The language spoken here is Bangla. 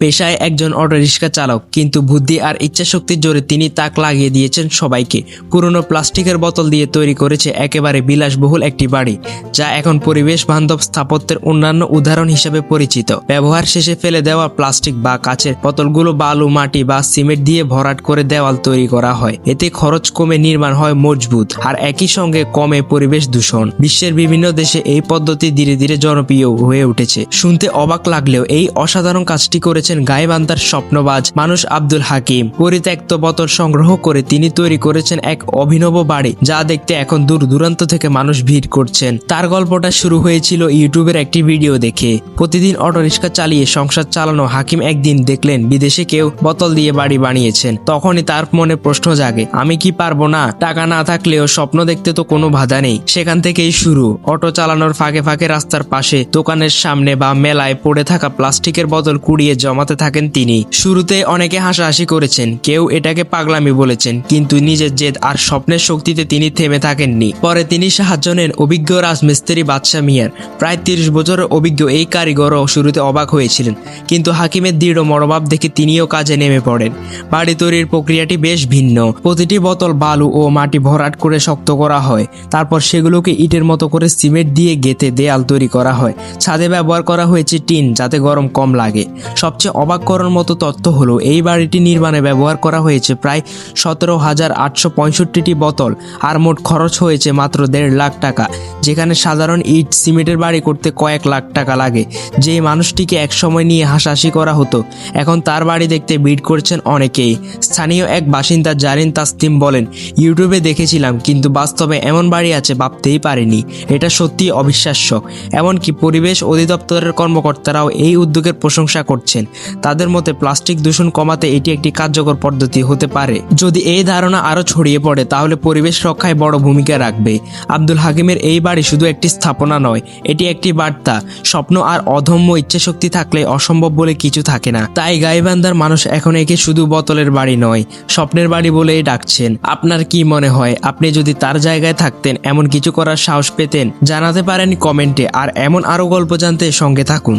পেশায় একজন অটোরিকশা চালক, কিন্তু বুদ্ধি আর ইচ্ছাশক্তির জোরে তিনি তাক লাগিয়ে দিয়েছেন সবাইকে। পুরনো প্লাস্টিকের বোতল দিয়ে তৈরি করেছে একেবারে বিলাসবহুল একটি বাড়ি, যা এখন পরিবেশ বান্ধব স্থাপত্যের অন্যান্য উদাহরণ হিসেবে পরিচিত। ব্যবহার শেষে ফেলে দেওয়া প্লাস্টিক বা কাচের বোতলগুলো বালু, মাটি বা সিমেন্ট দিয়ে ভরাট করে দেওয়াল তৈরি করা হয়। এতে খরচ কমে নির্মাণ হয় মজবুত, আর একই সঙ্গে কমে পরিবেশ দূষণ। বিশ্বের বিভিন্ন দেশে এই পদ্ধতি ধীরে ধীরে জনপ্রিয় হয়ে উঠেছে। শুনতে অবাক লাগলেও এই অসাধারণ কাজটি করেছেন গাইবান্ধার স্বপ্নবাজ মানুষ আব্দুল হাকিম। পরিত্যক্ত বোতল সংগ্রহ করে তিনি তৈরি করেছেন এক অভিনব বাড়ি, যা দেখতে এখন দূর দূরান্ত থেকে মানুষ ভিড় করছেন। তার গল্পটা শুরু হয়েছিল ইউটিউবের একটি ভিডিও দেখে। প্রতিদিন অটোরিকশা চালিয়ে সংসার চালানো হাকিম একদিন দেখলেন বিদেশে কেউ বোতল দিয়ে বাড়ি বানিয়েছেন। তখনই তার মনে প্রশ্ন জাগে, আমি কি পারবো না? টাকা না থাকলেও স্বপ্ন দেখতে তো কোনো বাধা নেই। সেখান থেকেই শুরু। অটো চালানোর ফাঁকে ফাঁকে রাস্তার পাশে, দোকানের সামনে বা মেলায় পড়ে থাকা প্লাস্টিকের বোতল কুড়িয়ে জমাতে থাকেন তিনি। শুরুতে অনেকে হাসাহাসি করেছেন, কেউ এটাকে পাগলামি বলেছেন, কিন্তু নিজের জেদ আর স্বপ্নের শক্তিতে তিনি থেমে থাকেননি। পরে তিনি সাহায্য নেন অভিজ্ঞ রাজমিস্ত্রি বাদশা মিয়ার। প্রায় 30 বছরের অভিজ্ঞ এই কারিগরও শুরুতে অবাক হয়েছিলেন, কিন্তু হাকিমের দৃঢ় মনোভাব দেখে তিনিও কাজে নেমে পড়েন। বাড়ি তৈরির প্রক্রিয়াটি বেশ ভিন্ন। প্রতিটি বোতল বালু ও মাটি ভরাট করে শক্ত করা হয়। তারপর সেগুলোকে ইটের মতো করে সিমেন্ট দিয়ে গেঁথে দেয়াল তৈরি করা হয়। ছাদে ব্যবহার করা হয়েছে টিন, যাতে গরম কম লাগে। সবচেয়ে অবাক করার মতো তথ্য হলো, এই বাড়িটি নির্মাণে ব্যবহার করা হয়েছে প্রায় 17,865টি বোতল, আর মোট খরচ হয়েছে মাত্র 1.5 লাখ টাকা। যেখানে সাধারণ ইট সিমেন্টের বাড়ি করতে কয়েক লাখ টাকা লাগে। যেই মানুষটিকে একসময় নিয়ে হাসাহাসি করা হতো, এখন তার বাড়ি দেখতে ভিড় করছেন অনেকেই। স্থানীয় এক বাসিন্দা জারিন তাসলিম বলেন, ইউটিউবে দেখেছিলাম, কিন্তু বাস্তবে এমন বাড়ি আছে ভাবতেই পারিনি। এটা সত্যি অবিশ্বাস্য। এমনকি পরিবেশ অধিদপ্তরের কর্মকর্তারাও এই উদ্যোগের প্রশংসা করছেন। তাদের মতে প্লাস্টিক দূষণ কমাতে এটি একটি কার্যকর পদ্ধতি হতে পারে। যদি এই ধারণা আরো ছড়িয়ে পড়ে, তাহলে পরিবেশ রক্ষায় বড় ভূমিকা রাখবে। আব্দুল হাকিমের এই বাড়ি শুধু একটি স্থাপনা নয়, এটি একটি বার্তা। স্বপ্ন আর অদম্য ইচ্ছাশক্তি থাকলে অসম্ভব বলে কিছু থাকে না। তাই গাইবান্ধার মানুষ এখন একে শুধু বোতলের বাড়ি নয়, স্বপ্নের বাড়ি বলেই ডাকছেন। আপনার কি মনে হয়, আপনি যদি তার জায়গায় থাকতেন, এমন কিছু করার সাহস পেতেন? জানাতে পারেন কমেন্টে। আর এমন আরো গল্প জানতে সঙ্গে থাকুন।